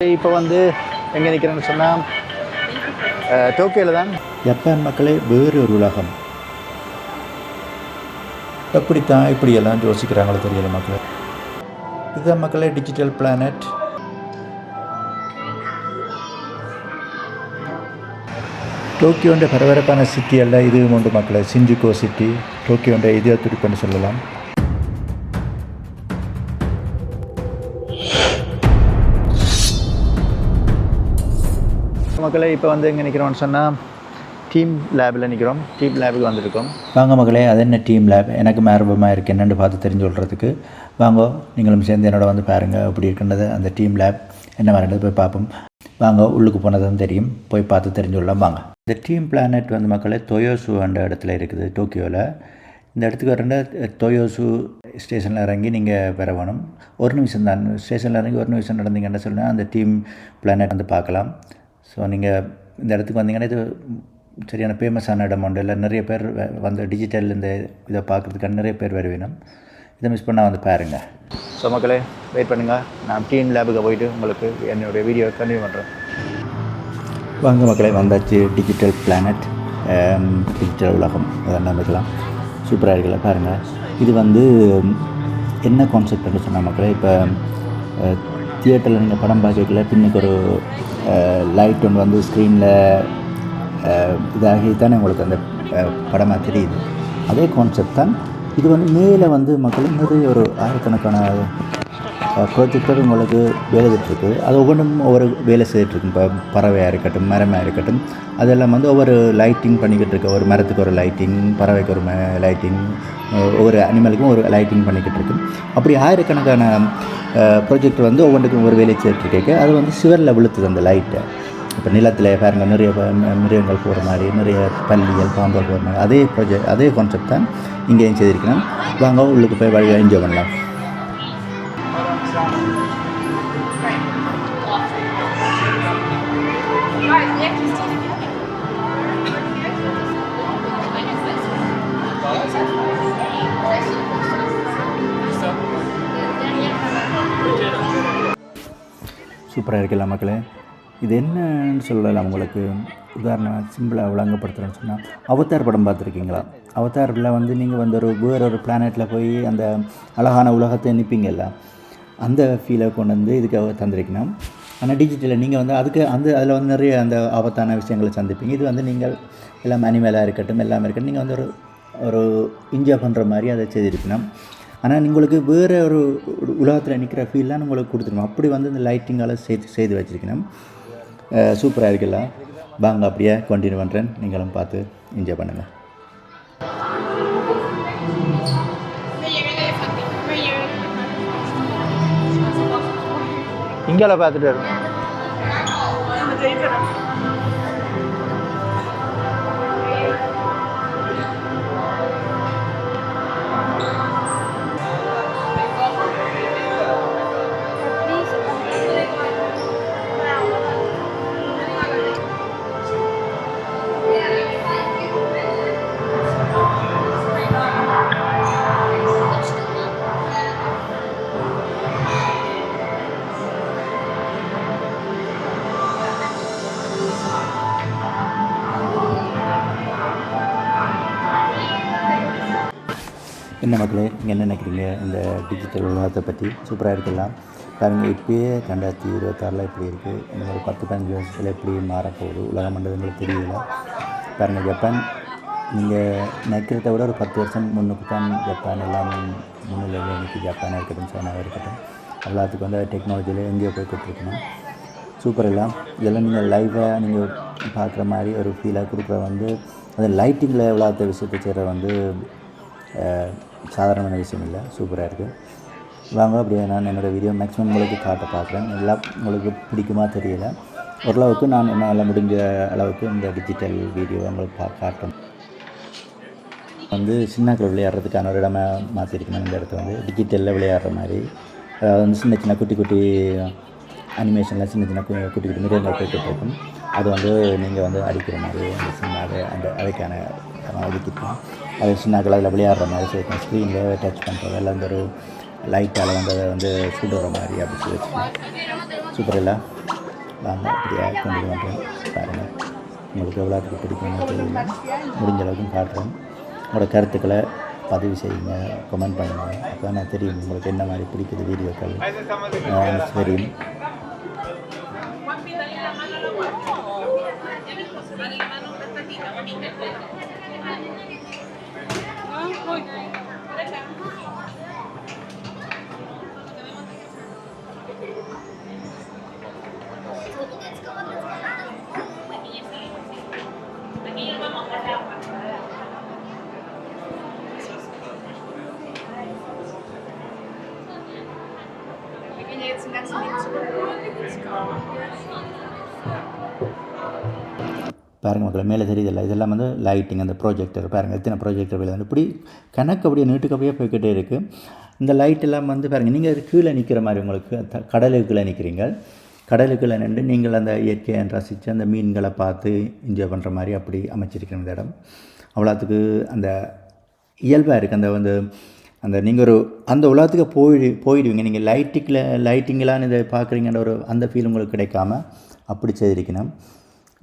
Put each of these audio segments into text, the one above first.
இப்போ வந்து எங்கே நிற்கிறேன்னு சொன்னால் டோக்கியோவில் தான். ஜப்பான் மக்களே வேறு ஒரு உலகம். எப்படித்தான் இப்படியெல்லாம் யோசிக்கிறாங்களோ தெரியல மக்களே. இதுதான் மக்களே டிஜிட்டல் பிளானட். டோக்கியோன்ற பரபரப்பான சிட்டி அல்ல இதுவும் உண்டு மக்களே. சிஞ்சுகோ சிட்டி டோக்கியோன்ற இதய துடிப்புன்னு சொல்லலாம். மக்களே இப்போ வந்து எங்கே நிற்கிறோம்னு சொன்னால் டீம் லேபில் நிற்கிறோம். டீம் லேபுக்கு வந்துருக்கோம். வாங்க மகளே, அது என்ன டீம் லேப்? எனக்கு ஆர்வமாக இருக்குது என்னென்னு பார்த்து தெரிஞ்சு கொள்றதுக்கு. வாங்க நீங்களும் சேர்ந்து என்னோட வந்து பாருங்கள் அப்படி இருக்கின்றது அந்த டீம் லேப் என்ன மாதிரின்றது போய் பார்ப்போம். வாங்க உள்ளுக்கு போனதும் தெரியும், போய் பார்த்து தெரிஞ்சு கொள்ளலாம். வாங்க. இந்த டீம் பிளானட் வந்து மக்களே தொயோசு என்ற இடத்துல இருக்குது டோக்கியோவில். இந்த இடத்துக்கு வரேன்டா தொயோசு ஸ்டேஷனில் இறங்கி நீங்கள் பெற வேணும். ஒரு நிமிஷம் தான் ஸ்டேஷனில் இறங்கி ஒரு நிமிஷம் நடந்தீங்கன்னு சொன்னால் அந்த டீம் பிளானட் வந்து பார்க்கலாம். ஸோ நீங்கள் இந்த இடத்துக்கு வந்தீங்கன்னா இது சரியான ஃபேமஸான இடம் உண்டு. இல்லை நிறைய பேர் வந்து டிஜிட்டல் இந்த இதை பார்க்குறதுக்கான நிறைய பேர் வருவேணும். இதை மிஸ் பண்ணால் வந்து பாருங்கள். ஸோ மக்களே வெயிட் பண்ணுங்கள், நான் டீம் லேபுக்கு போயிட்டு உங்களுக்கு என்னுடைய வீடியோ கண்டினியூ பண்ணுறேன். வாங்க மக்களே, வந்தாச்சு டிஜிட்டல் பிளானட், டிஜிட்டல் உலகம் அதெல்லாம் நம்பிக்கலாம். சூப்பராக இருக்குல்ல பாருங்கள். இது வந்து என்ன கான்செப்ட்னு சொன்னால் மக்களே, இப்போ தியேட்டரில் நீங்கள் படம் பார்க்கல பின்னுக்கு ஒரு லைட் ஒன்று வந்து ஸ்க்ரீனில் இதாகி தானே உங்களுக்கு அந்த படமாக தெரியுது. அதே கான்செப்ட் தான் இது. வந்து மேலே வந்து மக்கள் நிறைய ஒரு ஆயிரக்கணக்கான ப்ராஜெக்டர் உங்களுக்கு வேலை செய்துட்ருக்கு. அது ஒவ்வொன்றும் ஒவ்வொரு வேலை செய்துட்ருக்கு. இப்போ பறவையாக இருக்கட்டும், மரமாக இருக்கட்டும், அதெல்லாம் வந்து ஒவ்வொரு லைட்டிங் பண்ணிக்கிட்டு இருக்கு. ஒரு மரத்துக்கு ஒரு லைட்டிங், பறவைக்கு ஒரு லைட்டிங், ஒவ்வொரு அனிமலுக்கும் ஒரு லைட்டிங் பண்ணிக்கிட்டு இருக்கு. அப்படி ஆயிரக்கணக்கான ப்ராஜெக்ட் வந்து ஒவ்வொன்றுக்கும் ஒரு வேலை செய்துட்ருக்க. அது வந்து சிவரில் விழுத்துது அந்த லைட்டை. இப்போ நிலத்தில் பாருங்கள் நிறைய மிருகங்கள் போகிற மாதிரி, நிறைய பல்லிகள் பாம்புகள் போகிற மாதிரி அதே கான்செப்ட் தான் இங்கேயும் செய்திருக்கணும். வாங்க உள்ளுக்கு போய் வழியாக என்ஜாய் பண்ணலாம். சூப்பராக இருக்குல்ல மக்களே. இது என்னன்னு சொல்லலாம் உங்களுக்கு. உதாரணமாக சிம்பிளாக விளங்கப்படுத்துகிறேன்னு சொன்னால், அவதார் படம் பார்த்துருக்கீங்களா? அவதாரில் வந்து நீங்கள் வந்து வேறு ஒரு பிளானட்டில் போய் அந்த அழகான உலகத்தை நிற்பீங்கல்ல, அந்த ஃபீலை கொண்டு வந்து இதுக்கு தந்திருக்கணும். ஆனால் டிஜிட்டலில் நீங்கள் வந்து அதில் வந்து நிறைய அந்த ஆபத்தான விஷயங்களை சந்திப்பீங்க. இது வந்து நீங்கள் எல்லாம் அனிமலாக இருக்கட்டும் எல்லாமே இருக்கட்டும், நீங்கள் வந்து ஒரு என்ஜாய் பண்ணுற மாதிரி அதை செய்திருக்கணும். ஆனால் உங்களுக்கு வேறு ஒரு உலகத்தில் நிற்கிற ஃபீல்லாம் உங்களுக்கு கொடுத்துருவோம். அப்படி வந்து இந்த லைட்டிங்கால் செய்து வச்சுருக்கணும். சூப்பராக இருக்குல்ல. வாங்க அப்படியே கண்டினியூ பண்ணுறேன், நீங்களும் பார்த்து என்ஜாய் பண்ணுங்கள். இங்கே பார்த்துட்டு வரும். என்ன மக்களே, நீங்கள் என்ன நினைக்கிறீங்க இந்த டிஜிட்டல் உலகத்தை பற்றி? சூப்பராக இருக்கலாம் பாருங்கள். இப்போயே 2026 இப்படி இருக்குது. இன்னும் ஒரு 10-15 வருஷத்தில் எப்படி மாறப்போகுது உலகம்ன்றது உங்களுக்கு தெரியல. பாருங்கள், ஜப்பான் நீங்கள் நினைக்கிறத விட ஒரு 10 வருஷம் முன்னுக்கு தான் ஜப்பான் எல்லாம் முன்னிலையில் இன்றைக்கி ஜப்பானாக இருக்கட்டும், சைனாவாக இருக்கட்டும், எல்லாத்துக்கும் வந்து டெக்னாலஜியில் எங்கேயோ போய் கொடுத்துருக்கணும். சூப்பர் எல்லாம். இதெல்லாம் நீங்கள் லைவாக நீங்கள் பார்க்குற மாதிரி ஒரு ஃபீலாக கொடுக்குற வந்து அந்த லைட்டிங்கில் விளையாட்ட விஷயத்தை செய்கிற வந்து சாதாரணமான விஷயம் இல்லை. சூப்பராக இருக்குது. வாங்க அப்படியே நான் என்னோடய வீடியோ மேக்ஸிமம் உங்களுக்கு காட்ட பார்க்குறேன். எல்லாம் உங்களுக்கு பிடிக்குமா தெரியல. ஓரளவுக்கு நான் என்னால் முடிஞ்ச அளவுக்கு இந்த டிஜிட்டல் வீடியோ உங்களுக்கு காட்டும். வந்து சின்னக்கள் விளையாடுறதுக்கான ஒரு இடமா மாற்றிருக்கணும். இந்த இடத்த வந்து டிஜிட்டலில் விளையாடுற மாதிரி வந்து சின்ன சின்ன குட்டி குட்டி அனிமேஷனில் சின்ன சின்ன குட்டி குட்டி மிருகங்கள் போய்ட்டு இருக்கும். அது வந்து நீங்கள் வந்து அடிக்கிற மாதிரி அந்த சின்ன அதுக்கான ஒதுக்கிட்டோம். அது சின்னக்கள் அதில் விளையாடுற மாதிரி சேர்க்கணும். ஸ்க்ரீனில் டச் பண்ணுறது எல்லாம் இந்த ஒரு லைட்டால் வந்து அதை வந்து சுடுற மாதிரி அப்படி சொல்லி வச்சுக்கணும். சூப்பர் இல்லை. வாங்க அப்படியே கொண்டு வந்துட்டேன் பாருங்கள். உங்களுக்கு எவ்வளோத்துக்கு பிடிக்கும்னு தெரியல, முடிஞ்ச அளவுக்கு காட்டுறேன். உங்களோட கருத்துக்களை பதிவு செய்யுங்க, கமெண்ட் பண்ணுங்கள். அப்போ நான் தெரியும் உங்களுக்கு என்ன மாதிரி பிடிக்குது வீடியோக்கள் தெரியும். பாருங்கள் மக்களை, மேலே தெரியுதில்ல, இதெல்லாம் வந்து லைட்டிங், அந்த ப்ரொஜெக்டர் பாருங்கள், எத்தனை ப்ரொஜெக்டர் விழுந்து இப்படி கணக்கு அப்படியே நீட்டுக்கு அப்படியே போய்கிட்டே இருக்குது. இந்த லைட் எல்லாம் வந்து பாருங்கள், நீங்கள் கீழே நிற்கிற மாதிரி உங்களுக்கு கடலுக்குள்ளே நிற்கிறீங்க. கடலுக்குள்ளே நின்று நீங்கள் அந்த இயற்கையை ரசித்து அந்த மீன்களை பார்த்து என்ஜாய் பண்ணுற மாதிரி அப்படி அமைச்சிருக்கணும் இந்த இடம். அவ்வளோத்துக்கு அந்த இயல்பாக இருக்குது. அந்த வந்து அந்த நீங்கள் ஒரு அந்த உலகத்துக்கு போயிடுவீங்க. நீங்கள் லைட்டிங்கெலாம் இதை பார்க்குறீங்கன்ற ஒரு அந்த ஃபீல் உங்களுக்கு கிடைக்காம அப்படி செய்திருக்கணும்.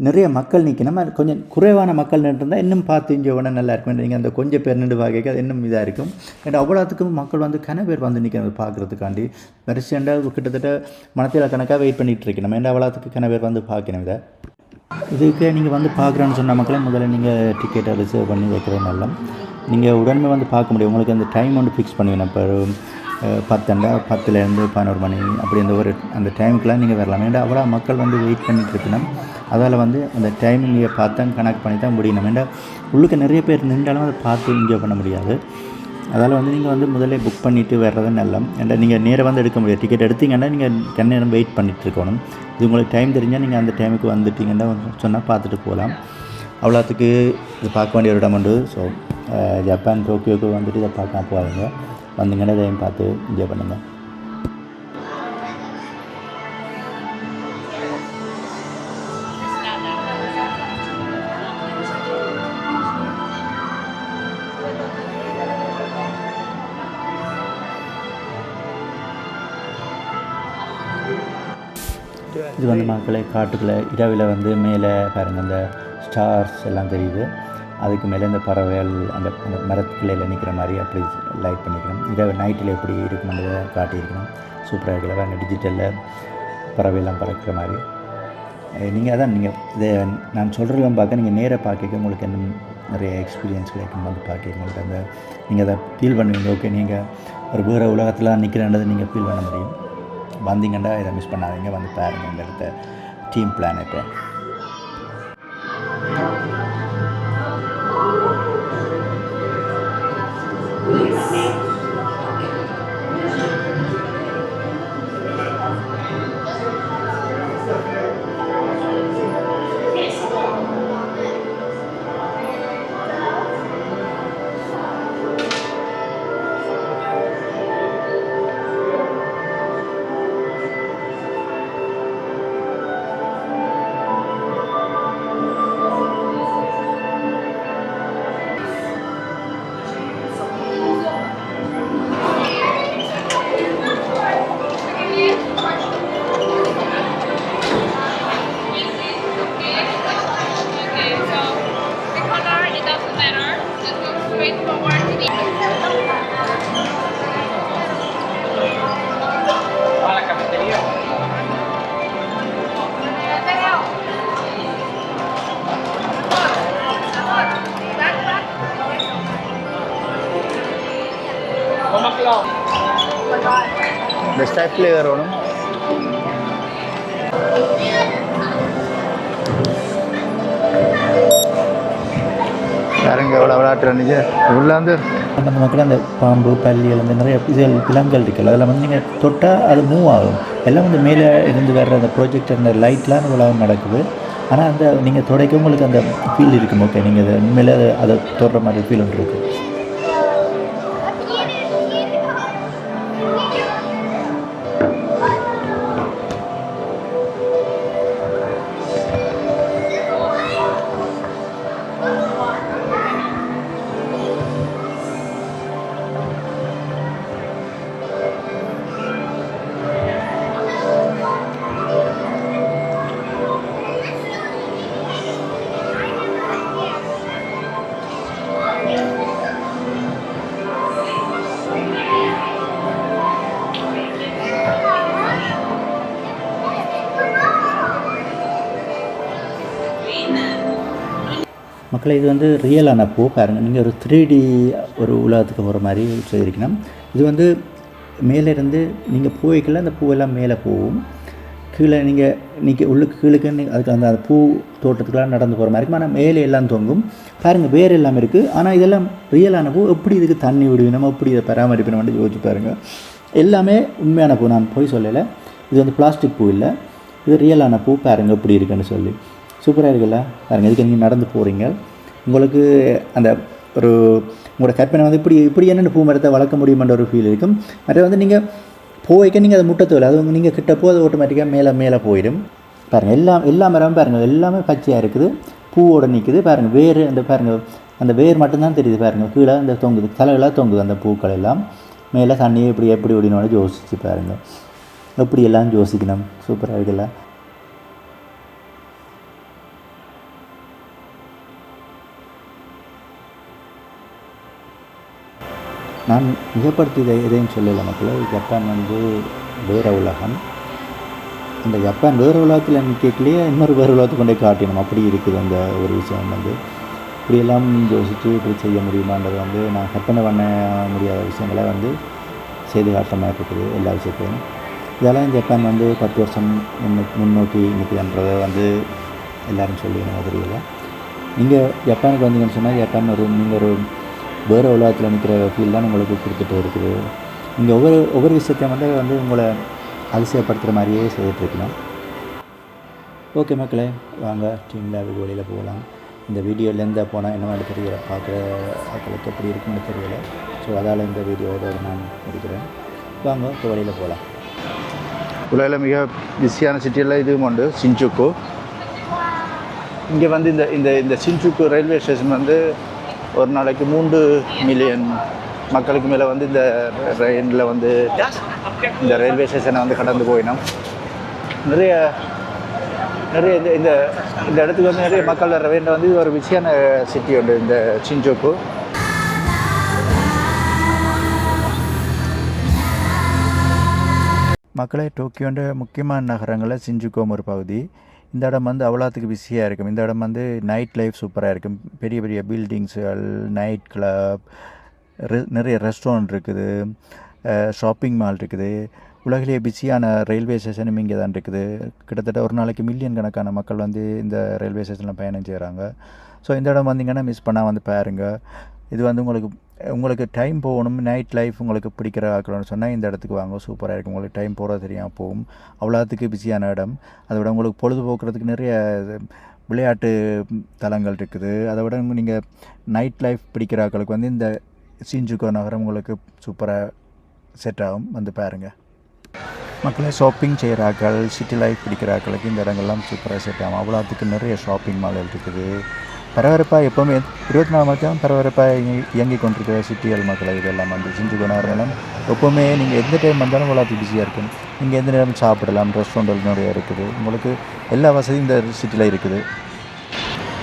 நிறைய மக்கள் நிற்கணும், கொஞ்சம் குறைவான மக்கள் நின்றுருந்தால் இன்னும் பார்த்து இங்கே உடனே நல்லா இருக்கும். நீங்கள் அந்த கொஞ்சம் பேர் நின்று பார்க்க அது இன்னும் இதாக இருக்கும். ஏன்னா அவ்வளோத்துக்கும் மக்கள் வந்து பேர் வந்து நிற்கணும் பார்க்குறதுக்காண்டி. வரிசையாண்டாக கிட்டத்தட்ட மனத்தில் கணக்காக வெயிட் பண்ணிகிட்டு இருக்கணும். ஏன்னா அவ்வளோத்துக்கு பேர் வந்து பார்க்கணும். இதுக்கு நீங்கள் வந்து பார்க்குறேன்னு சொன்ன மக்களை முதல்ல நீங்கள் டிக்கெட்டை ரிசர்வ் பண்ணி வைக்கிறது நல்லா. நீங்கள் உடனே வந்து பார்க்க முடியும். உங்களுக்கு அந்த டைம் வந்து ஃபிக்ஸ் பண்ணுவேன். இப்போ 10 to 11 மணி அப்படி அந்த டைமுக்கெலாம் நீங்கள் வரலாம். ஏன்னா அவ்வளோ மக்கள் வந்து வெயிட் பண்ணிகிட்டு இருக்கணும். அதால் வந்து அந்த டைமிங்கை பார்த்தா கனெக்ட் பண்ணி தான் முடியணும். ஏன்னா உள்ளுக்கு நிறைய பேர் நின்றாலும் அதை பார்த்து என்ஜாய் பண்ண முடியாது. அதால் வந்து நீங்கள் வந்து முதல்ல புக் பண்ணிவிட்டு வர்றது நல்லா. ஏன்னா நீங்கள் நேராக வந்து எடுக்க முடியாது. டிக்கெட் எடுத்தீங்கன்னா நீங்கள் நேரம் வெயிட் பண்ணிகிட்டு இருக்கணும். இது உங்களுக்கு டைம் தெரிஞ்சால் நீங்கள் அந்த டைமுக்கு வந்துட்டீங்கன்னா சொன்னால் பார்த்துட்டு போகலாம். அவ்வளோத்துக்கு இது பார்க்க வேண்டிய ஒரு இடம் உண்டு. ஸோ ஜப்பான் டோக்கியோக்கு வந்துட்டு இதை பார்க்க போவாங்க. வந்தீங்கன்னா இதையும் பார்த்து என்ஜாய் பண்ணுங்கள். இது வந்து மக்களை காட்டுக்குள்ளே இரவில் வந்து மேலே பாருங்கள் அந்த ஸ்டார்ஸ் எல்லாம் தெரியுது. அதுக்கு மேலே இந்த பறவைகள் அந்த அந்த மரத்துக்கிளையில் நிற்கிற மாதிரி அப்படி லைட் பண்ணிக்கணும். இரவு நைட்டில் எப்படி இருக்கணுன்றதை காட்டியிருக்கணும். சூப்பராக இருக்கல பாருங்கள், டிஜிட்டலில் பறவையெல்லாம் பறக்கிற மாதிரி. நீங்கள் இதை நான் சொல்கிறதெல்லாம் பார்க்க நீங்கள் நேராக பார்க்க உங்களுக்கு இன்னும் நிறைய எக்ஸ்பீரியன்ஸ் கிடைக்கும். வந்து பார்க்க உங்களுக்கு அந்த நீங்கள் அதை ஃபீல் பண்ணுவீங்க. ஓகே, நீங்கள் ஒரு வேறு உலகத்தில் நிற்கிறன்றதை நீங்கள் ஃபீல் பண்ண முடியும். வந்தீங்கன்னா இதை மிஸ் பண்ணாதீங்க, வந்து பாருங்கள் இந்த இடத்த டீம் பிளானட்டை. இந்த ஸ்டெப்ல ஏறணும். யாருங்க எவ்வளோ விளையாட்டு இருந்துச்சு உள்ள வந்து அந்த மக்கள் அந்த பாம்பு பல்லிகள் அந்த நிறைய விலங்குகள் இருக்குல்ல, அதில் வந்து நீங்கள் தொட்டால் அது மூவ் ஆகும். எல்லாம் வந்து மேலே இருந்து வர்ற அந்த ப்ரொஜெக்டர் அந்த லைட்லாம் அந்த உலகம் நடக்குது. ஆனால் அந்த நீங்கள் தொடைக்க உங்களுக்கு அந்த ஃபீல் இருக்கும். ஓகே, நீங்கள் அதை உண்மையிலே அதை தொடுற மாதிரி ஃபீல் ஒன்று இருக்குது. மக்களை இது வந்து ரியலான பூ பாருங்கள். நீங்கள் ஒரு 3D ஒரு உலகத்துக்கு போகிற மாதிரி செய்திருக்கணும். இது வந்து மேலேருந்து நீங்கள் போய்க்கல அந்த பூவெல்லாம் மேலே போகும். கீழே நீங்கள் உள்ளுக்கு கீழுக்கு அதுக்கு அந்த பூ தோட்டத்துக்கெலாம் நடந்து போகிற மாதிரி இருக்கும். ஆனால் மேலே எல்லாம் தொங்கும் பாருங்கள். வேறு எல்லாம் இருக்குது. ஆனால் இதெல்லாம் ரியலான பூ. எப்படி இதுக்கு தண்ணி விடுவினோம், எப்படி இதை பராமரிப்பினோம்னு யோசிச்சு பாருங்கள். எல்லாமே உண்மையான பூ, நான் போய் சொல்லலை. இது வந்து பிளாஸ்டிக் பூ இல்லை, இது ரியலான பூ. பாருங்கள் எப்படி இருக்குன்னு சொல்லி சூப்பராக இருக்குல்ல பாருங்கள். இதுக்கு நீங்கள் நடந்து போகிறீங்க, உங்களுக்கு அந்த ஒரு உங்களோட கற்பனை வந்து இப்படி என்னென்ன பூ மரத்தை வளர்க்க முடியுமென்ற ஒரு ஃபீல் இருக்கும். மற்ற வந்து நீங்கள் போய்க்க நீங்கள் அதை முட்டை தோல் அது நீங்கள் கிட்ட போது ஆட்டோமேட்டிக்காக மேலே போயிடும். பாருங்கள் எல்லா மரமும் பாருங்கள் எல்லாமே பச்சையாக இருக்குது, பூவோடு நிற்குது. பாருங்கள் வேறு பாருங்கள் அந்த வேர் மட்டும்தான் தெரியுது. பாருங்கள் கீழே அந்த தொங்குது, தலைகளாக தொங்குது அந்த பூக்கள் எல்லாம். மேலே தண்ணியை எப்படி ஓடினோன்னு யோசிச்சு பாருங்கள். எப்படி எல்லாம் யோசிக்கணும். சூப்பராக இருக்குல்ல. நான் மிகப்படுத்தி எதையும் சொல்லலை மக்களே. ஜப்பான் வந்து வேறு உலகம். இந்த ஜப்பான் வேறு உலகத்தில் நிற்கலையே இன்னொரு வேறு உலகத்தை கொண்டே காட்டினோம். அப்படி இருக்குது அந்த ஒரு விஷயம் வந்து. இப்படியெல்லாம் யோசித்து இப்படி செய்ய முடியுமான்றது வந்து நான் கற்பனை பண்ண முடியாத விஷயங்களை வந்து செய்து காட்டுற மாதிரி இருக்குது எல்லா விஷயத்தையும். இதெல்லாம் ஜப்பான் வந்து 10 வருஷம் முன்னோக்கி நிற்குதுன்றதை வந்து எல்லோரும் சொல்லி எனக்கு தெரியல. நீங்கள் ஜப்பானுக்கு வந்தீங்கன்னு சொன்னால் ஜப்பான் நீங்கள் ஒரு வேறு உலகத்தில் நிற்கிற ஃபீல் தான் உங்களுக்கு கொடுத்துட்டு இருக்குது. நீங்கள் ஒவ்வொரு விஷயத்தையும் வந்து உங்களை அதிசயப்படுத்துகிற மாதிரியே செய்துட்ருக்கலாம். ஓகே மக்களே, வாங்க டீம் லேபுக்கு வெளியில் போகலாம். இந்த வீடியோலேருந்து போனால் என்ன மாதிரி தெரியல, பார்க்குற ஆட்களுக்கு எப்படி இருக்குன்னு தெரியல. ஸோ அதால் இந்த வீடியோவோட நான் முடிக்கிறேன். வாங்க இப்போ வெளியில் போகலாம். உலகில் மிக பிஸியான சிட்டியில் இதுவும் உண்டு, ஷின்ஜுகு. இங்கே வந்து இந்த ஷின்ஜுகு ரயில்வே ஸ்டேஷன் வந்து ஒரு நாளைக்கு 3 மில்லியன் மக்களுக்கு மேலே வந்து இந்த ட்ரெயினில் வந்து இந்த ரயில்வே ஸ்டேஷனை வந்து கடந்து போயினோம். நிறைய இந்த இடத்துக்கு வந்து நிறைய மக்கள் வர வேண்ட வந்து இது ஒரு பிஸியான சிட்டி உண்டு இந்த ஷின்ஜுகு. மக்களே, டோக்கியோன்ற முக்கியமான நகரங்களில் ஷின்ஜுகும் ஒரு பகுதி. இந்த இடம் வந்து அவ்வளோத்துக்கு பிஸியாக இருக்கும். இந்த இடம் வந்து நைட் லைஃப் சூப்பராக இருக்கும். பெரிய பெரிய பில்டிங்ஸுகள், நைட் கிளப், நிறைய ரெஸ்டாரண்ட் இருக்குது, ஷாப்பிங் மால் இருக்குது. உலகிலேயே பிஸியான ரயில்வே ஸ்டேஷனும் இங்கே தான் இருக்குது. கிட்டத்தட்ட ஒரு நாளைக்கு மில்லியன் கணக்கான மக்கள் வந்து இந்த ரயில்வே ஸ்டேஷனில் பயணம் செய்கிறாங்க. ஸோ இந்த இடம் வந்தீங்கன்னா மிஸ் பண்ணால் வந்து பாருங்கள். இது வந்து உங்களுக்கு டைம் போகணும், நைட் லைஃப் உங்களுக்கு பிடிக்கிற ஆக்கணும்னு சொன்னால் இந்த இடத்துக்கு வாங்க. சூப்பராக இருக்கும். உங்களுக்கு டைம் போகிறது தெரியாமல் போகும். அவ்வளோத்துக்கு பிஸியான இடம். அதை விட உங்களுக்கு பொழுதுபோக்குறதுக்கு நிறைய விளையாட்டு தலங்கள் இருக்குது. அதை விட நீங்கள் நைட் லைஃப் பிடிக்கிற ஆக்களுக்கு வந்து இந்த ஷின்ஜுகு நகரம் உங்களுக்கு சூப்பராக செட் ஆகும். வந்து பாருங்கள் மக்களே. ஷாப்பிங் செய்கிற ஆக்கள், சிட்டி லைஃப் பிடிக்கிற ஆக்களுக்கு இந்த இடங்கள்லாம் சூப்பராக செட் ஆகும். அவ்வளோத்துக்கு நிறைய ஷாப்பிங் மால்கள் இருக்குது. பரபரப்பாக எப்போவுமே 24 மணி நேரம் பரபரப்பாக இயங்கி கொண்டிருக்கிற சிட்டிகள் மக்களை. இதெல்லாம் வந்து ஷின்ஜுகு நகரம் எப்போவுமே நீங்கள் எந்த டைம் வந்தாலும் அவ்வளோத்துக்கு பிஸியாக இருக்கும். நீங்கள் எந்த நேரம் சாப்பிடலாம், ரெஸ்டாரண்ட் நிறைய இருக்குது. உங்களுக்கு எல்லா வசதியும் இந்த சிட்டியில் இருக்குது.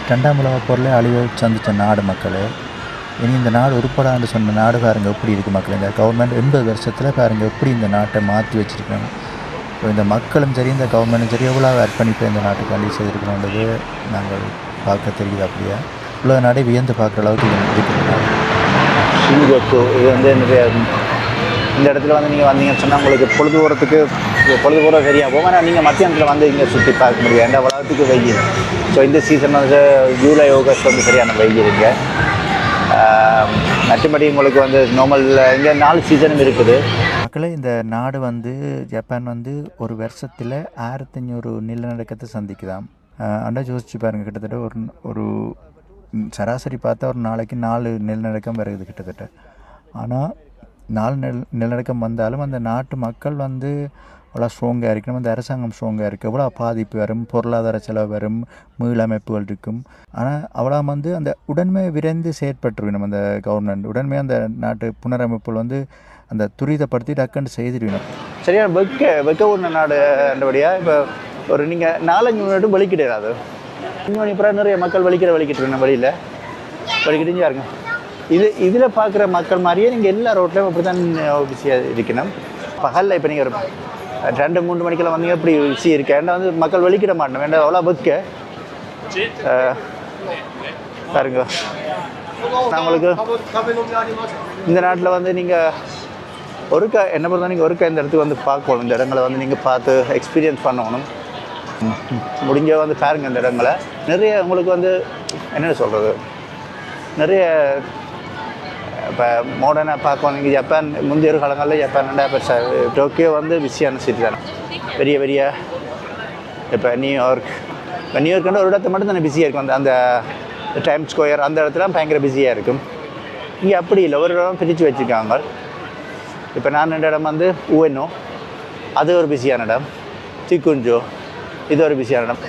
2ஆம் உலகப் போரில் அழிவை சந்தித்த நாடு மக்களே. இனி இந்த நாடு உருப்படான்னு சொன்ன நாடு பாருங்கள் எப்படி இருக்குது மக்கள். இந்த கவர்மெண்ட் 80 வருஷத்தில் பாருங்கள் எப்படி இந்த நாட்டை மாற்றி வச்சுருக்காங்க. இப்போ இந்த மக்களும் சரி இந்த கவர்மெண்ட்டும் சரி எவ்வளோ அர்ப்பணிப்பு இந்த நாட்டுக்காண்டி செய்திருக்கணுன்றது நாங்கள் பார்க்க தெரியுது. அப்படியே உலக நாடே வியந்து பார்க்குற அளவுக்கு இருக்குது ஷின்ஜுகு. இது வந்து நிறைய இந்த இடத்துல வந்து நீங்கள் வந்தீங்கன்னு சொன்னால் உங்களுக்கு பொழுது போகிறது சரியாக போகும். ஆனால் நீங்கள் மத்தியானத்தில் வந்து இங்கே சுற்றி பார்க்க முடியும். எந்த உலகத்துக்கு வெயில். ஸோ இந்த சீசன் வந்து ஜூலை ஆகஸ்ட் வந்து சரியான வெயில் இங்கே. மற்றபடி உங்களுக்கு வந்து நார்மல் இங்கே 4 சீசனும் இருக்குது மக்களே. இந்த நாடு வந்து ஜப்பான் வந்து ஒரு வருஷத்தில் 1500 நிலநடுக்கத்தை சந்திக்குதாம். அண்டா யோசிச்சு பாருங்கள். கிட்டத்தட்ட ஒரு சராசரி பார்த்தா ஒரு நாளைக்கு 4 நிலநடுக்கம் வருது கிட்டத்தட்ட. ஆனால் 4 நிலநடுக்கம் வந்தாலும் அந்த நாட்டு மக்கள் வந்து அவ்வளோ ஸ்ட்ராங்காக இருக்கணும். அந்த அரசாங்கம் ஸ்ட்ராங்காக இருக்குது. எவ்வளோ பாதிப்பு வரும், பொருளாதார செலவு வரும், மீளமைப்புகள் இருக்கும். ஆனால் அவ்வளோ வந்து அந்த உடன்மை விரைந்து செயற்பட்டுருக்கணும். அந்த கவர்மெண்ட் உடன்மை அந்த நாட்டு புனரமைப்புகள் வந்து அந்த துரிதப்படுத்தி டக்குன்னு செய்திருக்கணும். சரியா வெக்க ஒன்று நாடு அந்தபடியாக. இப்போ ஒரு நீங்கள் 4-5 மினிட்டும் வலிக்கிட்டு அது 5 மணி பிறகு நிறைய மக்கள் வலிக்கிட்டு இருக்கணும். வலிக்கிட்டு யாருங்க இதில் பார்க்குற மக்கள் மாதிரியே நீங்கள் எல்லா ரோட்லையும் அப்படி தான் பிஸியாக இருக்கணும். பகலில் இப்போ நீங்கள் ஒரு 2-3 மணிக்கெல்லாம் வந்தீங்க இப்படி பிஸி இருக்கேன். ஏன்னா வந்து மக்கள் வலிக்கிட மாட்டோம். வேண்டாம் அவ்வளோ வெக்க பாருங்க நம்மளுக்கு இந்த நாட்டில் வந்து நீங்கள் ஒருக்கா என்ன பொறுத்த நீங்கள் ஒருக்கா இந்த இடத்துக்கு வந்து பார்க்கணும். இந்த இடங்களை வந்து நீங்கள் பார்த்து எக்ஸ்பீரியன்ஸ் பண்ணணும். முடிஞ்ச வந்து பாருங்க இந்த இடங்களை. நிறைய உங்களுக்கு வந்து என்ன சொல்கிறது, நிறைய இப்போ மாடர்னாக பார்க்கணும். நீங்கள் ஜப்பான் முந்தைய காலங்களில் ஜப்பான் இப்போ டோக்கியோ வந்து பிஸியான சிட்டி தானே. பெரிய பெரிய இப்போ நியூயார்க்குன்ற ஒரு இடத்துல மட்டும் தானே பிஸியாக இருக்கும். அந்த டைம் ஸ்கொயர் அந்த இடத்துல பயங்கர பிஸியாக இருக்கும். இங்கே அப்படி இல்லை, ஒரு இடம் பிரித்து வச்சுருக்காங்க. இப்போ நான் ரெண்டு இடம் வந்து ஊஎன்ஓ, அது ஒரு பிஸியான இடம். சிக்குஞ்சோ, இது ஒரு பிஸியான இடம்.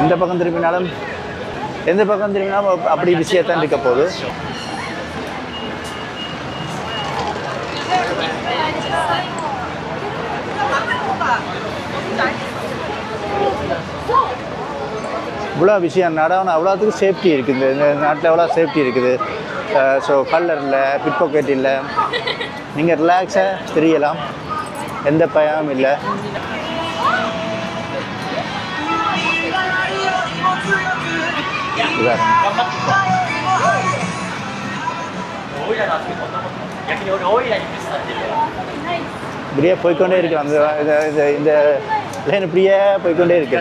எந்த பக்கம் திரும்பினாலும் அப்படி பிஸியாக தான் இருக்க போகுது. இவ்வளோ விஷயம் நடவன அவ்வளோத்துக்கு சேஃப்டி இருக்குது. இந்த நாட்டில் எவ்வளோ சேஃப்டி இருக்குது. ஸோ கல்லர் இல்லை, பிட் பாக்கெட் இல்லை, நீங்கள் ரிலாக்ஸாக தெரியலாம், எந்த பயமும் இல்லை. இப்படியே போய்கொண்டே இருக்கு. அந்த இந்த லைன் இப்படியே போய்கொண்டே இருக்கு.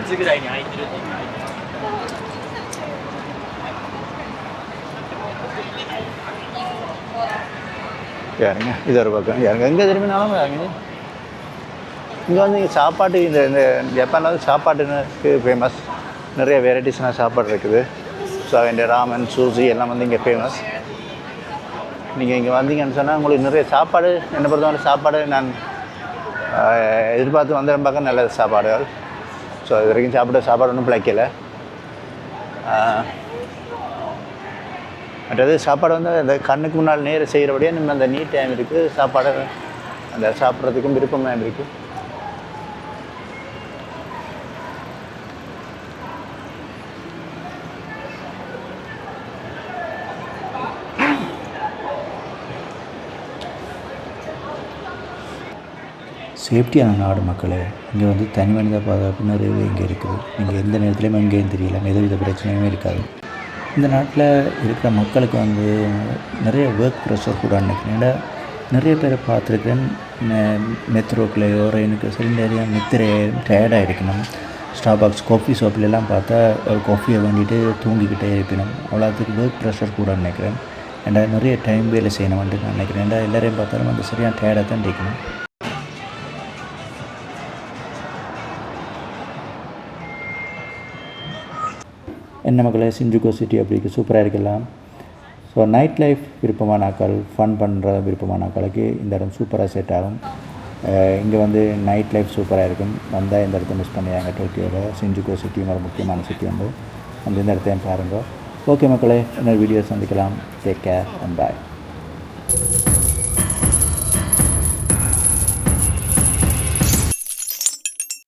யாருங்க இது ஒரு பக்கம், யாருங்க எங்கே திரும்பினாலும் யாருங்க இங்கே வந்து சாப்பாட்டு இந்த ஜப்பானில் வந்து சாப்பாட்டுக்கு ஃபேமஸ். நிறைய வெரைட்டிஸ்னால் சாப்பாடு இருக்குது. ஸோ இந்த ராமன், சூசி எல்லாம் வந்து இங்கே ஃபேமஸ். நீங்கள் இங்கே வந்தீங்கன்னு சொன்னால் உங்களுக்கு நிறைய சாப்பாடு, என்னை பொறுத்தவரை சாப்பாடு நான் எதிர்பார்த்து வந்த பார்க்க நல்ல சாப்பாடுகள். ஸோ இது வரைக்கும் சாப்பாடு ஒன்றும் பிழைக்கலை. மற்றது சாப்பாடு வந்து அந்த கண்ணுக்கு முன்னால் நேரம் செய்கிறபடியே நம்ம அந்த நீட் டைம் இருக்குது. சாப்பாடு அந்த சாப்பிட்றதுக்கும் விருப்பமாக இருக்குது. சேஃப்டியான நாடு மக்களே. இங்கே வந்து தனி மனித பாதுகாப்பு நிறையவே இங்கே இருக்குது. நீங்கள் எந்த நேரத்துலையும் எங்கேயும் தெரியல, எதுவித பிரச்சனையுமே இருக்காது. இந்த நாட்டில் இருக்கிற மக்களுக்கு வந்து நிறைய ஒர்க் ப்ரெஷர் கூட நினைக்கிறேன். நிறைய பேரை பார்த்துருக்கேன். மெத்ரோக்குள்ளேயோ ட்ரெயினுக்கு சரி நிறைய டயர்டாக இருக்கணும். ஸ்டார்பாக்ஸ் காஃபி ஷாப்லாம் பார்த்தா ஒரு காஃபியை வேண்டிட்டு தூங்கிக்கிட்டே இருக்கணும். அவ்வளோத்துக்கு ஒர்க் ப்ரெஷர் கூட நினைக்கிறேன். ஏன்டா நிறைய டைம் வேலை செய்யணும்னு நான் நினைக்கிறேன். ஏன்டா எல்லோரையும் பார்த்தாலும் அந்த சரியான டயர்டாக தான் இருக்கணும். என்ன மக்களே, சிஞ்சுகோ சிட்டி அப்படி சூப்பராக இருக்கலாம். ஸோ நைட் லைஃப் விருப்பமான ஆக்கள், ஃபன் பண்ணுற விருப்பமான ஆக்களுக்கு இந்த இடம் சூப்பராக செட் ஆகும். இங்கே வந்து நைட் லைஃப் சூப்பராக இருக்கும். வந்தால் இந்த இடத்த மிஸ் பண்ணியாங்க. டோக்கியோவில் சிஞ்சுகோ சிட்டி ஒரு முக்கியமான சிட்டி வந்து அந்த இந்த இடத்தையும் பாருங்கள். ஓகே மக்களே, இன்னொரு வீடியோ சந்திக்கலாம். Take care and bye.